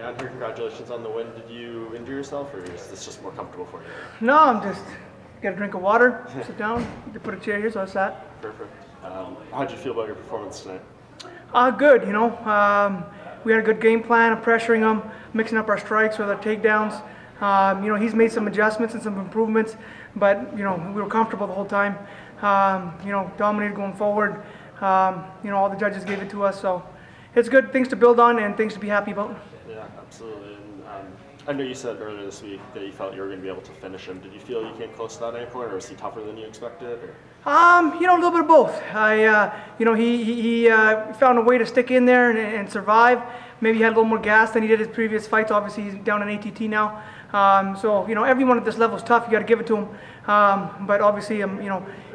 Yeah, and here, congratulations on the win. Did you injure yourself, or is this just more comfortable for you? No, I'm just get a drink of water, sit down. You put a chair here, so I sat. Perfect. How did you feel about your performance tonight? Good. We had a good game plan of pressuring him, mixing up our strikes with our takedowns. He's made some adjustments and some improvements, but we were comfortable the whole time. Dominated going forward. All the judges gave it to us, so it's good things to build on and things to be happy about. Yeah, absolutely. And I know you said earlier this week that you felt you were going to be able to finish him. Did you feel you came close to that at any point, or was he tougher than you expected? Or? A little bit of both. He found a way to stick in there and survive. Maybe he had a little more gas than he did his previous fights. Obviously, he's down in ATT now. Everyone at this level is tough. You got to give it to him. But obviously,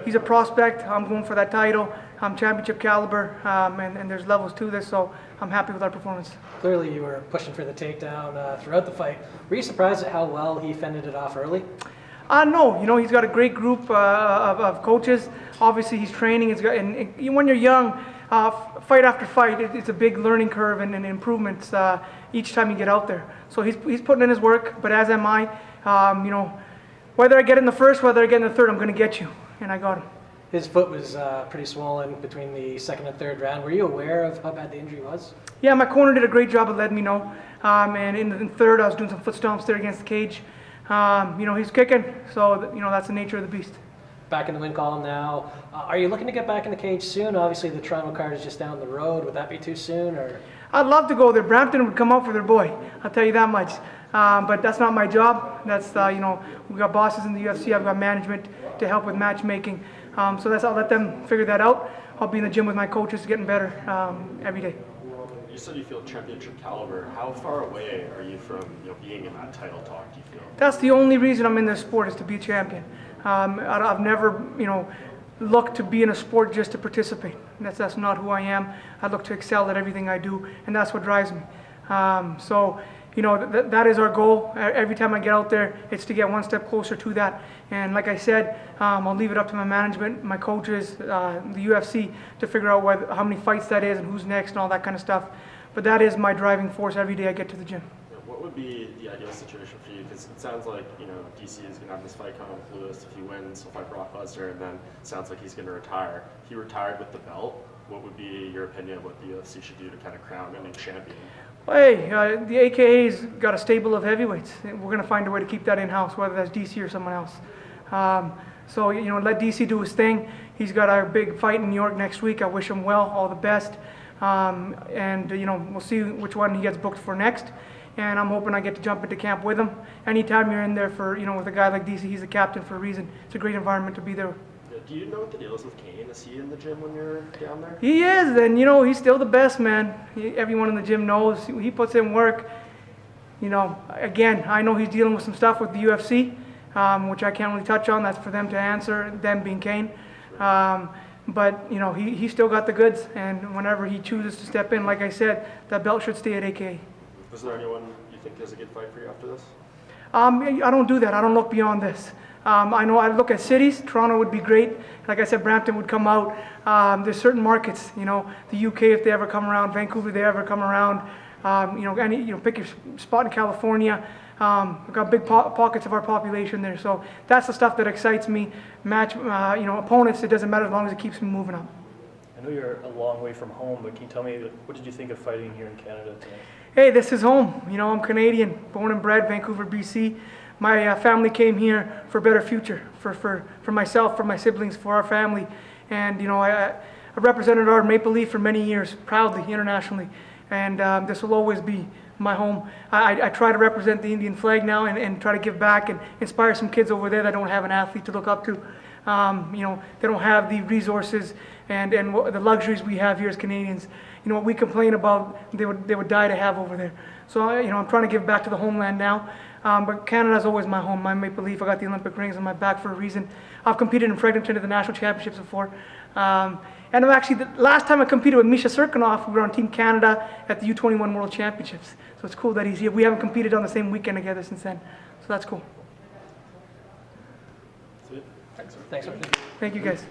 he's a prospect. I'm going for that title. I'm championship caliber, and there's levels to this. So I'm happy with our performance. Clearly, you were pushing for the takedown throughout the fight. Were you surprised at how well he fended it off early? No. He's got a great group of coaches. Obviously, he's training. And when you're young, fight after fight, it's a big learning curve and improvements each time you get out there. So he's putting in his work, but as am I. Whether I get in the first, whether I get in the third, I'm going to get you. And I got him. His foot was pretty swollen between the second and third round. Were you aware of how bad the injury was? Yeah, my corner did a great job of letting me know. And in the third, I was doing some foot stomps there against the cage. He's kicking, so that's the nature of the beast. Back in the win column now. Are you looking to get back in the cage soon? Obviously, the Toronto card is just down the road. Would that be too soon? Or? I'd love to go there. Brampton would come out for their boy. I'll tell you that much. But that's not my job. That's we've got bosses in the UFC. I've got management to help with matchmaking. I'll let them figure that out. I'll be in the gym with my coaches, getting better every day. You said you feel championship caliber. How far away are you from being in that title talk, do you feel? That's the only reason I'm in this sport, is to be a champion. I've never, looked to be in a sport just to participate. That's not who I am. I look to excel at everything I do, and that's what drives me. That is our goal. Every time I get out there, it's to get one step closer to that. And like I said, I'll leave it up to my management, my coaches, the UFC to figure out how many fights that is and who's next and all that kind of stuff. But that is my driving force every day I get to the gym. What would be the ideal situation for you? Because it sounds like DC is going to have this fight coming with Lewis if he wins. He'll fight Brock Lesnar, and then it sounds like he's going to retire. If he retired with the belt, what would be your opinion of what the UFC should do to kind of crown a new champion? Hey, the AKA's got a stable of heavyweights. We're going to find a way to keep that in-house, whether that's DC or someone else. Let DC do his thing. He's got a big fight in New York next week. I wish him well, all the best. We'll see which one he gets booked for next. And I'm hoping I get to jump into camp with him. Anytime you're in there with a guy like DC, he's a captain for a reason. It's a great environment to be there. Do you know what the deal is with Kane? Is he in the gym when you're down there? He is, and he's still the best, man. Everyone in the gym knows he puts in work. Again, I know he's dealing with some stuff with the UFC, which I can't really touch on. That's for them to answer, them being Kane. But he still got the goods, and whenever he chooses to step in, like I said, that belt should stay at AKA. Is there anyone you think has a good fight for you after this? I don't do that. I don't look beyond this. I know I look at cities. Toronto would be great. Like I said, Brampton would come out. There's certain markets, the UK if they ever come around, Vancouver if they ever come around. Pick your spot in California. We've got big pockets of our population there. So that's the stuff that excites me. Opponents, it doesn't matter as long as it keeps me moving up. I know you're a long way from home, but can you tell me, what did you think of fighting here in Canada today? Hey, this is home. I'm Canadian, born and bred, Vancouver, BC. My family came here for a better future, for myself, for my siblings, for our family. And, I represented our Maple Leaf for many years, proudly, internationally. And this will always be my home. I try to represent the Indian flag now and try to give back and inspire some kids over there that don't have an athlete to look up to. They don't have the resources and the luxuries we have here as Canadians. What we complain about, they would die to have over there. So I'm trying to give back to the homeland now. But Canada's always my home, my Maple Leaf. I got the Olympic rings on my back for a reason. I've competed in Fredericton at the national championships before. And I'm actually, the last time I competed with Misha Serkinov, we were on Team Canada at the U21 World Championships. So it's cool that he's here. We haven't competed on the same weekend together since then. So that's cool. Sweet. Thanks. Thank you guys.